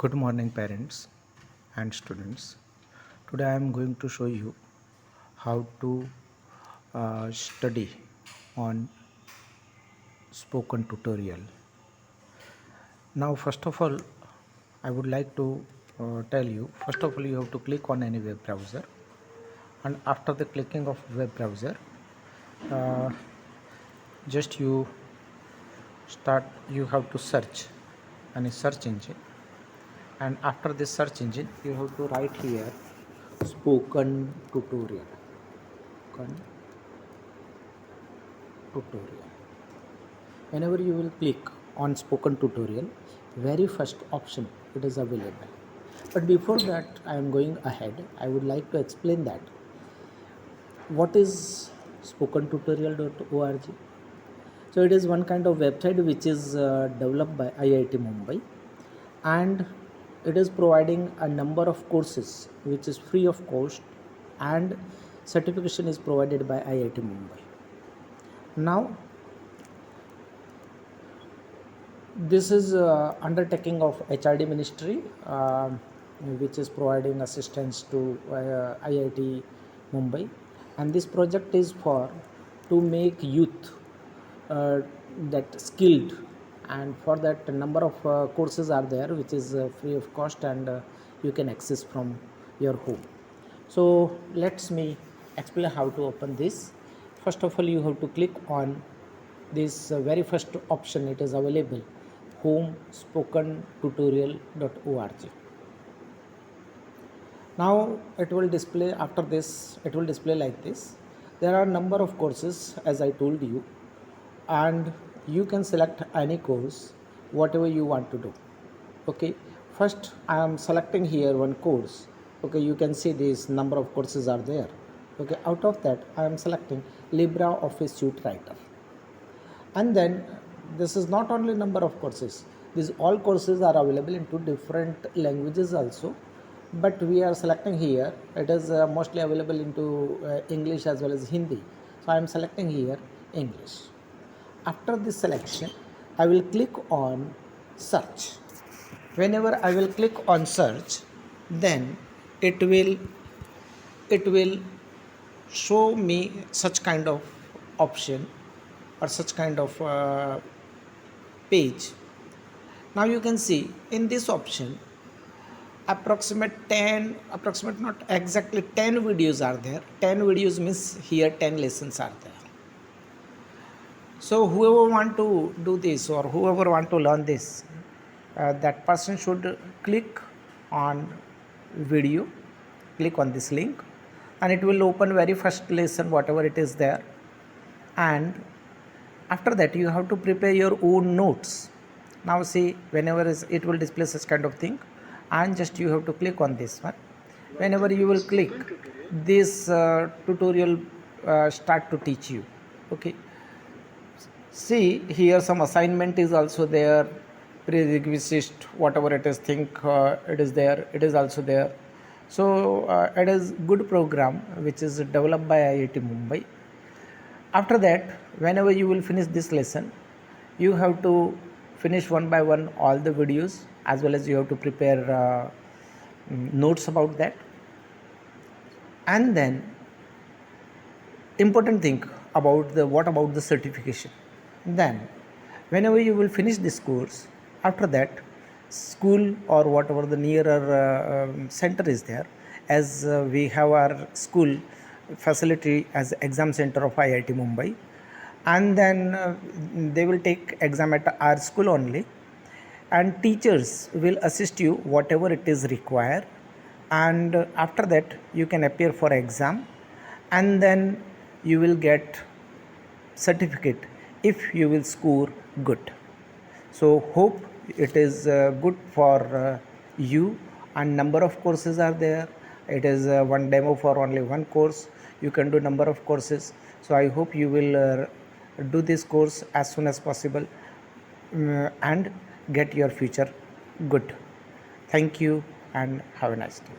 Good morning, parents and students. Today I am going to show you how to study on spoken tutorial. Now, first of all, I would like to tell you. First of all, you have to click on any web browser, and after the clicking of web browser, uh, just you start. You have to search any search engine, and after this search engine you have to write here spoken tutorial. Spoken tutorial. Whenever you will click on spoken tutorial, very first option it is available. But before that I am going ahead, I would like to explain that what is spokentutorial.org. So it is one kind of website which is developed by IIT Mumbai, and it is providing a number of courses which is free of cost, and certification is provided by IIT Mumbai. Now this is undertaking of HRD ministry, which is providing assistance to IIT Mumbai, and this project is for to make youth that skilled, and for that a number of courses are there which is free of cost, and you can access from your home. So let's me explain how to open this. First of all, you have to click on this very first option. It is available, home spokentutorial.org. Now it will display, after this it will display like this. There are number of courses as I told you, and you can select any course whatever you want to do. Okay, first I am selecting here one course. Okay, you can see this number of courses are there. Okay, out of that I am selecting LibreOffice Suite Writer, and then this is not only number of courses, these all courses are available into different languages also, but we are selecting here, it is mostly available into English as well as Hindi, so I am selecting here English. After this selection I will click on search. Whenever I will click on search, then it will show me such kind of option or such kind of page. Now you can see in this option approximate not exactly 10 videos are there. 10 videos means here 10 lessons are there. So whoever want to do this or whoever want to learn this, that person should click on video, click on this link, and it will open very first lesson whatever it is there, and after that you have to prepare your own notes. Now see, whenever it will display such kind of thing, and just you have to click on this one. Whenever you will click, this tutorial start to teach you. Okay, see here some assignment is also there, prerequisite whatever it is think it is there, it is also there. So it is good program which is developed by IIT Mumbai. After that, whenever you will finish this lesson, you have to finish one by one all the videos, as well as you have to prepare notes about that. And then important thing about the certification. Then whenever you will finish this course, after that school or whatever the nearer center is there, as we have our school facility as exam center of IIT Mumbai, and then they will take exam at our school only, and teachers will assist you whatever it is required, and after that you can appear for exam, and then you will get certificate if you will score good. So hope it is good for you, and number of courses are there. It is one demo for only one course. You can do number of courses. So I hope you will do this course as soon as possible and get your future good. Thank you and have a nice day.